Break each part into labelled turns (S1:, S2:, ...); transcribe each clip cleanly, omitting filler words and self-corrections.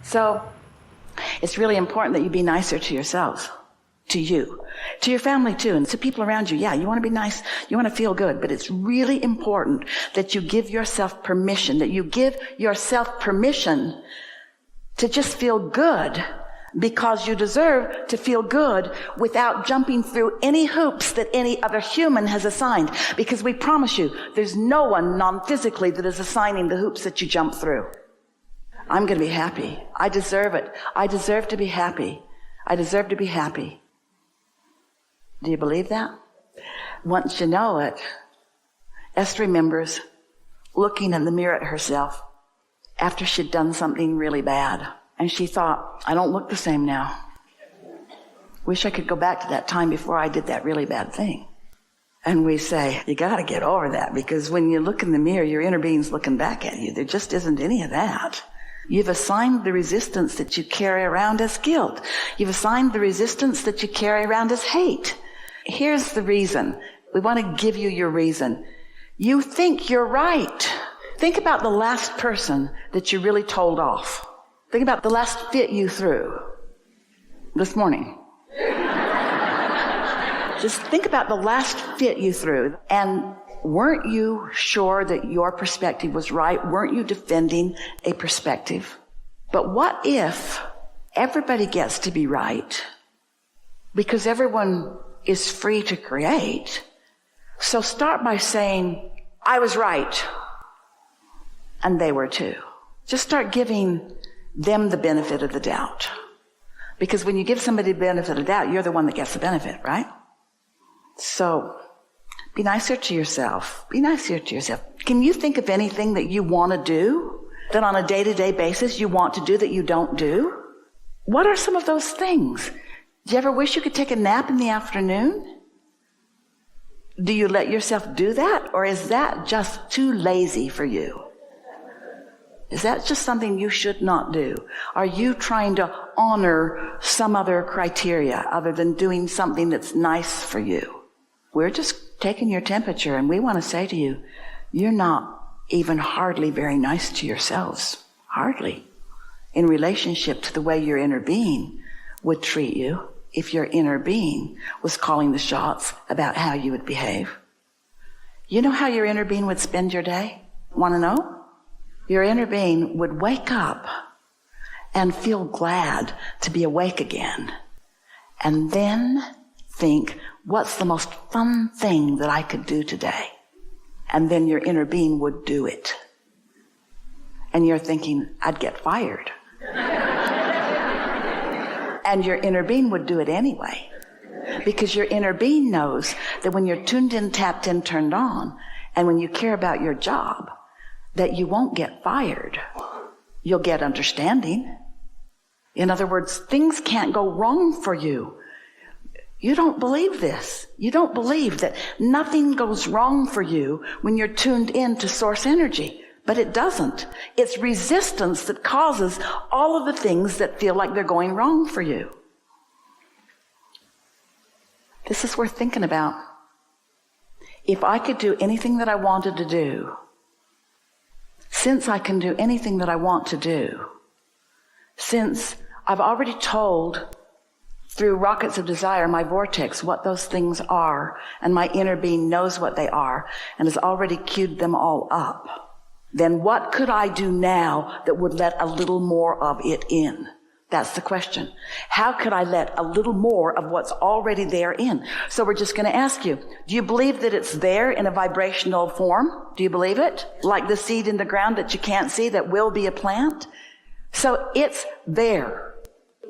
S1: So it's really important that you be nicer to yourselves, to you, to your family too, and to people around you. Yeah, you want to be nice, you want to feel good, but it's really important that you give yourself permission, to just feel good, because you deserve to feel good without jumping through any hoops that any other human has assigned. Because we promise you, there's no one non-physically that is assigning the hoops that you jump through. I'm going to be happy. I deserve it. I deserve to be happy. I deserve to be happy. Do you believe that? Once you know it, Esther remembers looking in the mirror at herself after she'd done something really bad. And she thought, I don't look the same now. Wish I could go back to that time before I did that really bad thing. And we say, you got to get over that, because when you look in the mirror, your inner being's looking back at you. There just isn't any of that. You've assigned the resistance that you carry around as guilt. You've assigned the resistance that you carry around as hate. Here's the reason. We want to give you your reason. You think you're right. Think about the last person that you really told off. Think about the last fit you threw this morning. Just think about the last fit you threw. And weren't you sure that your perspective was right? Weren't you defending a perspective? But what if everybody gets to be right? Because everyone is free to create. So start by saying, I was right. And they were too. Just start giving them the benefit of the doubt. Because when you give somebody the benefit of the doubt, you're the one that gets the benefit, right? So be nicer to yourself. Be nicer to yourself. Can you think of anything that you want to do, that on a day-to-day basis you want to do that you don't do? What are some of those things? Do you ever wish you could take a nap in the afternoon? Do you let yourself do that? Or is that just too lazy for you? Is that just something you should not do? Are you trying to honor some other criteria other than doing something that's nice for you? We're just taking your temperature, and we want to say to you, you're not even hardly very nice to yourselves. Hardly. In relationship to the way your inner being would treat you if your inner being was calling the shots about how you would behave. You know how your inner being would spend your day? Want to know? Your inner being would wake up and feel glad to be awake again. And then think, what's the most fun thing that I could do today? And then your inner being would do it. And you're thinking, I'd get fired. And your inner being would do it anyway. Because your inner being knows that when you're tuned in, tapped in, turned on, and when you care about your job, that you won't get fired. You'll get understanding. In other words, things can't go wrong for you. You don't believe this. You don't believe that nothing goes wrong for you when you're tuned in to source energy. But it doesn't. It's resistance that causes all of the things that feel like they're going wrong for you. This is worth thinking about. If I could do anything that I wanted to do, since I can do anything that I want to do, since I've already told through rockets of desire, my vortex, what those things are, and my inner being knows what they are and has already queued them all up, then what could I do now that would let a little more of it in? That's the question. How could I let a little more of what's already there in? So we're just going to ask you, do you believe that it's there in a vibrational form? Do you believe it? Like the seed in the ground that you can't see that will be a plant? So it's there.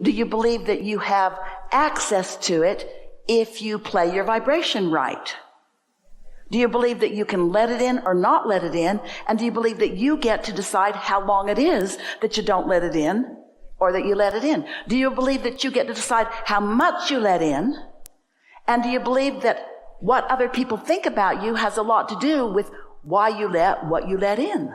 S1: Do you believe that you have access to it if you play your vibration right? Do you believe that you can let it in or not let it in? And do you believe that you get to decide how long it is that you don't let it in or that you let it in? Do you believe that you get to decide how much you let in? And do you believe that what other people think about you has a lot to do with why you let what you let in?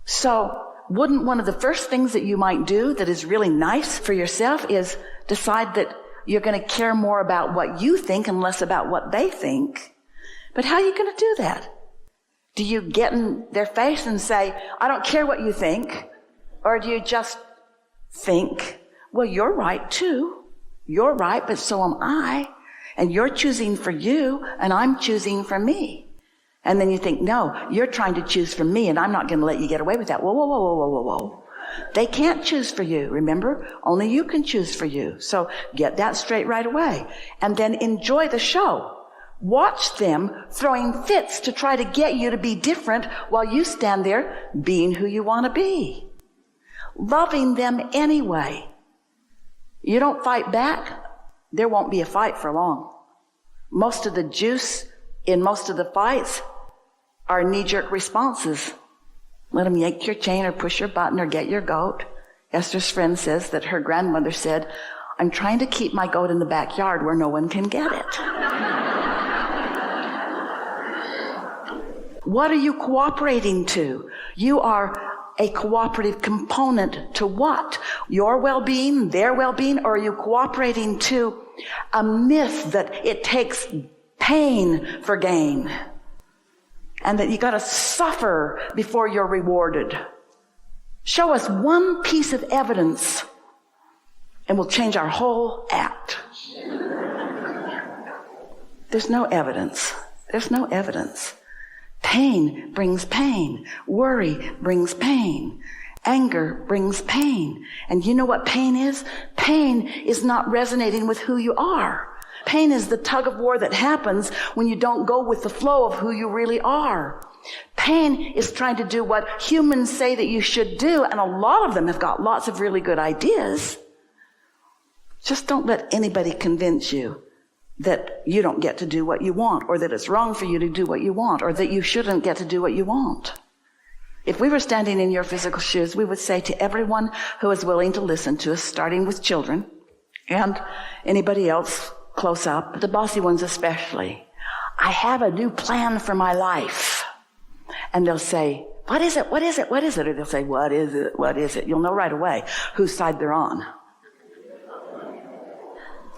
S1: So wouldn't one of the first things that you might do that is really nice for yourself is decide that you're going to care more about what you think and less about what they think? But how are you going to do that? Do you get in their face and say, I don't care what you think? Or do you just think, well, you're right too. You're right, but so am I. And you're choosing for you, and I'm choosing for me. And then you think, no, you're trying to choose for me, and I'm not going to let you get away with that. Whoa, whoa, whoa, whoa, whoa, whoa, whoa. They can't choose for you, remember? Only you can choose for you. So get that straight right away. And then enjoy the show. Watch them throwing fits to try to get you to be different while you stand there being who you want to be. Loving them anyway. You don't fight back, there won't be a fight for long. Most of the juice in most of the fights are knee-jerk responses. Let them yank your chain or push your button or get your goat. Esther's friend says that her grandmother said, I'm trying to keep my goat in the backyard where no one can get it. What are you cooperating to? You are a cooperative component to what? Your well-being, their well-being, or are you cooperating to a myth that it takes pain for gain and that you got to suffer before you're rewarded? Show us one piece of evidence and we'll change our whole act. There's no evidence. There's no evidence. Pain brings pain. Worry brings pain. Anger brings pain. And you know what pain is? Pain is not resonating with who you are. Pain is the tug of war that happens when you don't go with the flow of who you really are. Pain is trying to do what humans say that you should do, and a lot of them have got lots of really good ideas. Just don't let anybody convince you that you don't get to do what you want, or that it's wrong for you to do what you want, or that you shouldn't get to do what you want. If we were standing in your physical shoes, we would say to everyone who is willing to listen to us, starting with children and anybody else close up, the bossy ones especially, I have a new plan for my life. And they'll say, what is it? What is it? What is it? Or they'll say, what is it? What is it? You'll know right away whose side they're on.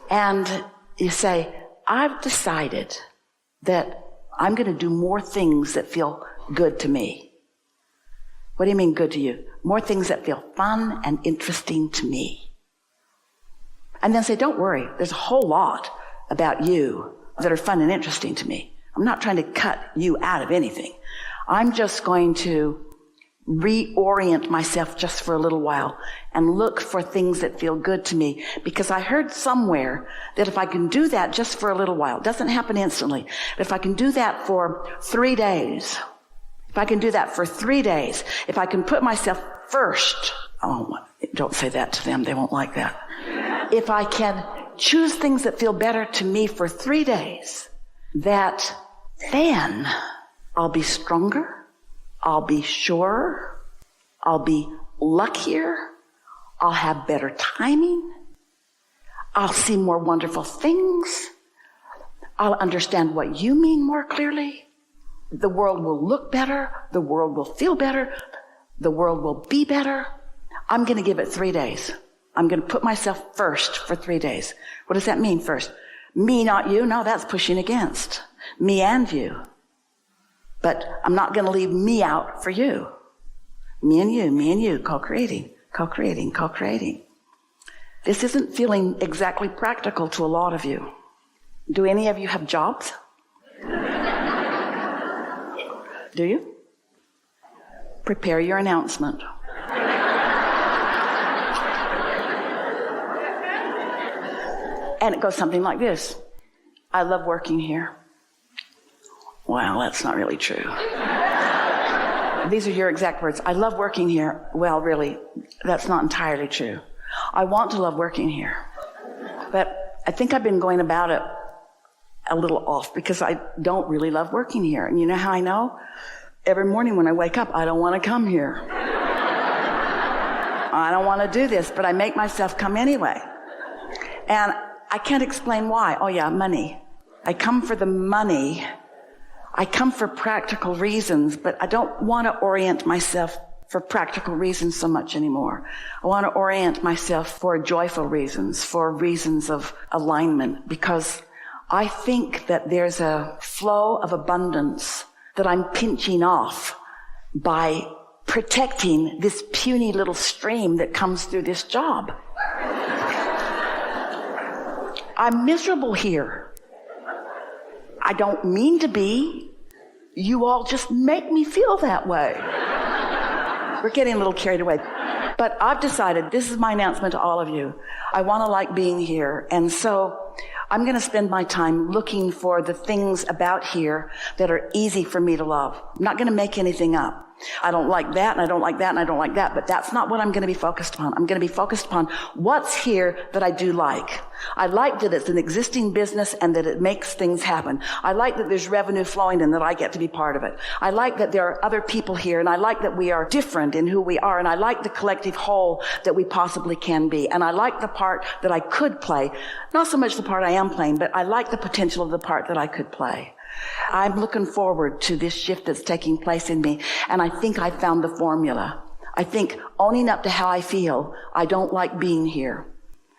S1: And you say, I've decided that I'm going to do more things that feel good to me. What do you mean good to you? More things that feel fun and interesting to me. And then say, don't worry, there's a whole lot about you that are fun and interesting to me. I'm not trying to cut you out of anything. I'm just going to reorient myself just for a little while and look for things that feel good to me, because I heard somewhere that if I can do that just for a little while, it doesn't happen instantly, but if I can do that for 3 days, if I can do that for 3 days, if I can put myself first, oh, don't say that to them, they won't like that. If I can choose things that feel better to me for 3 days, that then I'll be stronger, I'll be surer, I'll be luckier, I'll have better timing, I'll see more wonderful things, I'll understand what you mean more clearly, the world will look better, the world will feel better, the world will be better. I'm going to give it 3 days. I'm going to put myself first for 3 days. What does that mean first? Me, not you? No, that's pushing against. Me and you. But I'm not going to leave me out for you. Me and you, co-creating, co-creating, co-creating. This isn't feeling exactly practical to a lot of you. Do any of you have jobs? Do you? Prepare your announcement. And it goes something like this. I love working here. Well, that's not really true. These are your exact words. I love working here. Well, really, that's not entirely true. I want to love working here. But I think I've been going about it a little off because I don't really love working here. And you know how I know? Every morning when I wake up, I don't want to come here. I don't want to do this, but I make myself come anyway. And I can't explain why. Oh yeah, money. I come for the money. I come for practical reasons, but I don't want to orient myself for practical reasons so much anymore. I want to orient myself for joyful reasons, for reasons of alignment, because I think that there's a flow of abundance that I'm pinching off by protecting this puny little stream that comes through this job. I'm miserable here. I don't mean to be. You all just make me feel that way. We're getting a little carried away. But I've decided, this is my announcement to all of you. I want to like being here. And so I'm going to spend my time looking for the things about here that are easy for me to love. I'm not going to make anything up. I don't like that, and I don't like that, and I don't like that, but that's not what I'm going to be focused upon. I'm going to be focused upon what's here that I do like. I like that it's an existing business and that it makes things happen. I like that there's revenue flowing and that I get to be part of it. I like that there are other people here, and I like that we are different in who we are, and I like the collective whole that we possibly can be, and I like the part that I could play. Not so much the part I am playing, but I like the potential of the part that I could play. I'm looking forward to this shift that's taking place in me, and I think I found the formula. I think owning up to how I feel, I don't like being here,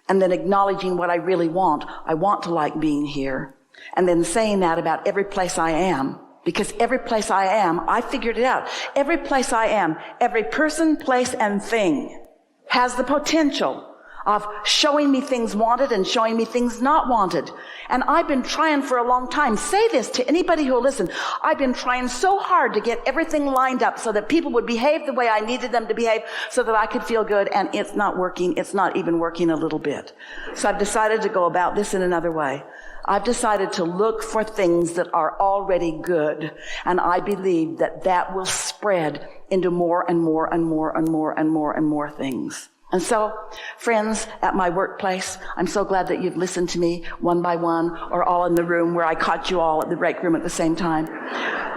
S1: and then acknowledging what I really want. I want to like being here, and then saying that about every place I am, because every place I am, I figured it out. Every place I am, every person, place, and thing has the potential of showing me things wanted and showing me things not wanted. And I've been trying for a long time. Say this to anybody who will listen. I've been trying so hard to get everything lined up so that people would behave the way I needed them to behave so that I could feel good, and it's not working. It's not even working a little bit. So I've decided to go about this in another way. I've decided to look for things that are already good, and I believe that that will spread into more and more and more and more and more and more things. And so, friends at my workplace, I'm so glad that you've listened to me one by one, or all in the room where I caught you all at the break room at the same time,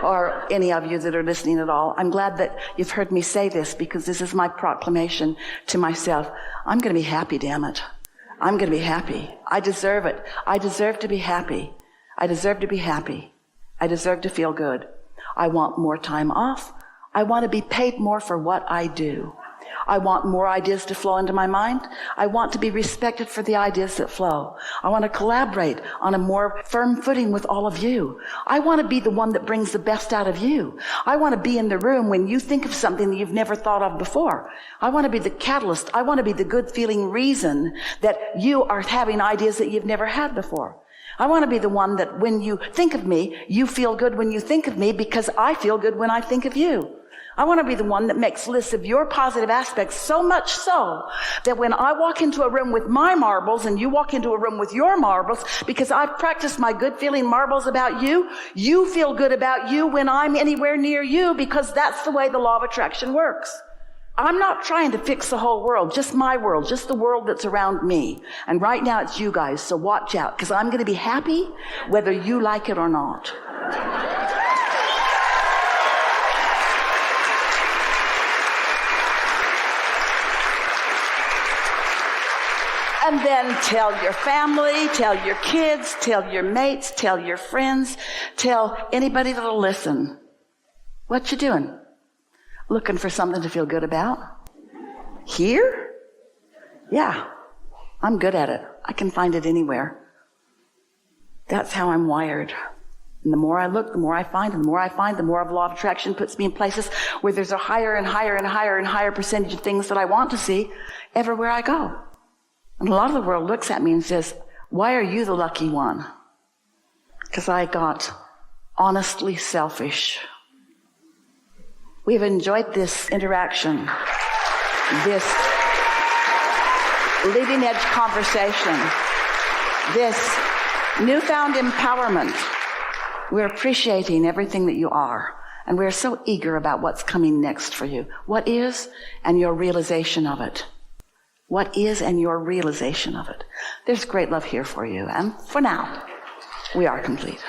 S1: or any of you that are listening at all. I'm glad that you've heard me say this, because this is my proclamation to myself. I'm going to be happy, damn it. I'm going to be happy. I deserve it. I deserve to be happy. I deserve to be happy. I deserve to feel good. I want more time off. I want to be paid more for what I do. I want more ideas to flow into my mind. I want to be respected for the ideas that flow. I want to collaborate on a more firm footing with all of you. I want to be the one that brings the best out of you. I want to be in the room when you think of something that you've never thought of before. I want to be the catalyst. I want to be the good feeling reason that you are having ideas that you've never had before. I want to be the one that when you think of me, you feel good when you think of me, because I feel good when I think of you. I want to be the one that makes lists of your positive aspects, so much so that when I walk into a room with my marbles and you walk into a room with your marbles, because I've practiced my good feeling marbles about you, you feel good about you when I'm anywhere near you, because that's the way the law of attraction works. I'm not trying to fix the whole world, just my world, just the world that's around me. And right now it's you guys, so watch out, because I'm going to be happy whether you like it or not. And then tell your family, tell your kids, tell your mates, tell your friends, tell anybody that'll listen. What you doing? Looking for something to feel good about? Here? Yeah, I'm good at it. I can find it anywhere. That's how I'm wired. And the more I look, the more I find, and the more I find, the more of law of attraction puts me in places where there's a higher and higher and higher and higher percentage of things that I want to see everywhere I go. And a lot of the world looks at me and says, why are you the lucky one? Because I got honestly selfish. We've enjoyed this interaction, this leading edge conversation, this newfound empowerment. We're appreciating everything that you are, and we're so eager about what's coming next for you. What is, and your realization of it. What is, and your realization of it. There's great love here for you, and for now, we are complete.